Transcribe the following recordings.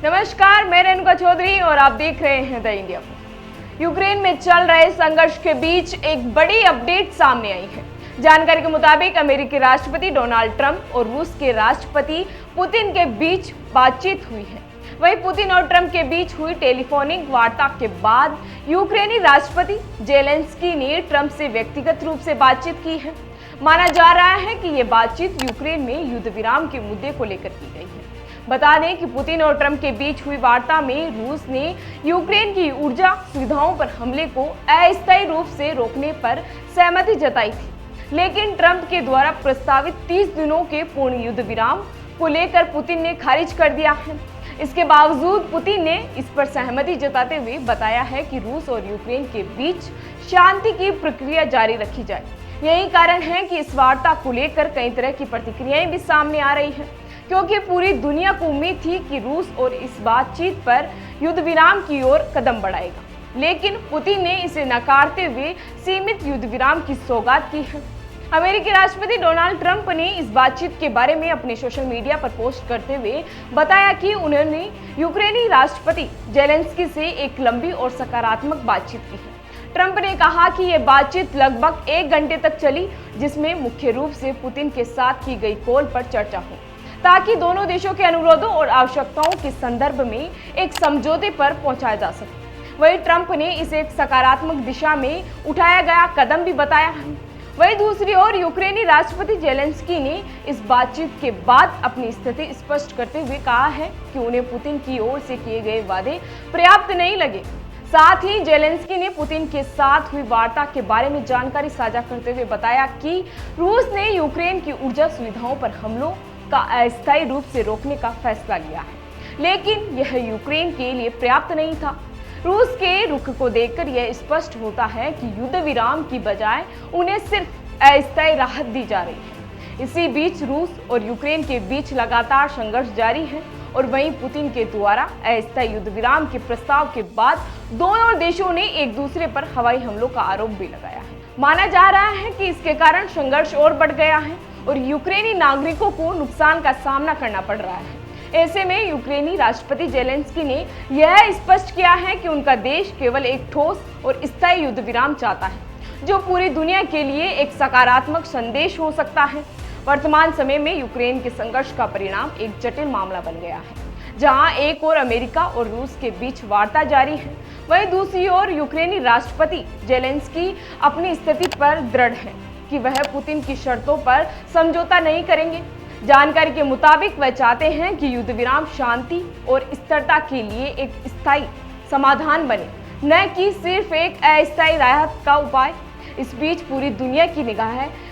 नमस्कार, मैं रेणुका चौधरी और आप देख रहे हैं द इंडिया। यूक्रेन में चल रहे संघर्ष के बीच एक बड़ी अपडेट सामने आई है। जानकारी के मुताबिक अमेरिकी राष्ट्रपति डोनाल्ड ट्रंप और रूस के राष्ट्रपति पुतिन के बीच बातचीत हुई है। वहीं पुतिन और ट्रंप के बीच हुई टेलीफोनिक वार्ता के बाद यूक्रेनी राष्ट्रपति जेलेंस्की ने ट्रंप से व्यक्तिगत रूप से बातचीत की है। माना जा रहा है कि ये बातचीत यूक्रेन में युद्ध विराम के मुद्दे को लेकर की गई है। बता दें कि पुतिन और ट्रंप के बीच हुई वार्ता में रूस ने यूक्रेन की ऊर्जा सुविधाओं पर हमले को अस्थायी रूप से रोकने पर सहमति जताई थी, लेकिन ट्रंप के द्वारा प्रस्तावित 30 दिनों के पूर्ण युद्ध विराम को लेकर पुतिन ने खारिज कर दिया है। इसके बावजूद पुतिन ने इस पर सहमति जताते हुए बताया है कि रूस और यूक्रेन के बीच शांति की प्रक्रिया जारी रखी जाए। यही कारण है कि इस वार्ता को लेकर कई तरह की प्रतिक्रियाएं भी सामने आ रही हैं, क्योंकि पूरी दुनिया को उम्मीद थी कि रूस और इस बातचीत पर युद्ध विराम की ओर कदम बढ़ाएगा, लेकिन पुतिन ने इसे नकारते हुए सीमित युद्ध विराम की सौगात की है। अमेरिकी राष्ट्रपति डोनाल्ड ट्रंप ने इस बातचीत के बारे में अपने सोशल मीडिया पर पोस्ट करते हुए बताया कि उन्होंने यूक्रेनी राष्ट्रपति जेलेंस्की से एक लंबी और सकारात्मक बातचीत की है। ट्रंप ने कहा कि यह बातचीत लगभग 1 घंटे तक चली, जिसमें मुख्य रूप से पुतिन के साथ की गई कॉल पर चर्चा हो, ताकि दोनों देशों के अनुरोधों और आवश्यकताओं के संदर्भ में एक समझौते पर पहुंचाया जा सके। वहीं ट्रंप ने इसे एक सकारात्मक दिशा में उठाया गया कदम भी बताया है। वहीं दूसरी ओर यूक्रेनी राष्ट्रपति जेलेंस्की ने इस बातचीत के बाद अपनी स्थिति स्पष्ट करते हुए कहा है कि उन्हें पुतिन की ओर से किए गए वादे पर्याप्त नहीं लगे। साथ ही जेलेंस्की ने पुतिन के साथ हुई वार्ता के बारे में जानकारी साझा करते हुए बताया कि रूस ने यूक्रेन की ऊर्जा सुविधाओं पर हमलों का अस्थायी रूप से रोकने का फैसला लिया है, लेकिन यह यूक्रेन के लिए पर्याप्त नहीं था। रूस के रुख को देखकर यह स्पष्ट होता है कि युद्ध विराम की बजाय उन्हें सिर्फ अस्थायी राहत दी जा रही है। इसी बीच रूस और यूक्रेन के बीच लगातार संघर्ष जारी है और वहीं पुतिन के द्वारा अस्थायी युद्ध विराम के प्रस्ताव के बाद दोनों देशों ने एक दूसरे पर हवाई हमलों का आरोप भी लगाया है। माना जा रहा है कि इसके कारण संघर्ष और बढ़ गया है और यूक्रेनी नागरिकों को नुकसान का सामना करना पड़ रहा है। ऐसे में यूक्रेनी राष्ट्रपति जेलेंस्की ने यह स्पष्ट किया है कि उनका देश केवल एक ठोस और स्थायी युद्ध विराम चाहता है, जो पूरी दुनिया के लिए एक सकारात्मक संदेश हो सकता है। वर्तमान समय में यूक्रेन के संघर्ष का परिणाम एक जटिल मामला बन गया है, जहां एक ओर अमेरिका और रूस के बीच वार्ता जारी है, वहीं दूसरी ओर यूक्रेनी राष्ट्रपति जेलेंस्की अपनी स्थिति पर दृढ़ है कि वह पुतिन की शर्तों पर समझौता नहीं करेंगे। जानकारी के मुताबिक वह चाहते हैं कि युद्ध विराम शांति और स्थिरता के लिए एक स्थायी समाधान बने, न कि सिर्फ एक अस्थायी राहत का उपाय। इस बीच पूरी दुनिया की निगाह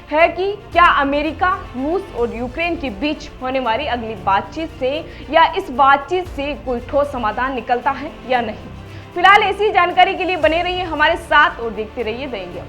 है कि क्या अमेरिका, रूस और यूक्रेन के बीच होने वाली अगली बातचीत से या इस बातचीत से कोई ठोस समाधान निकलता है या नहीं। फिलहाल ऐसी जानकारी के लिए बने रहिए हमारे साथ और देखते रहिए द इंडिया।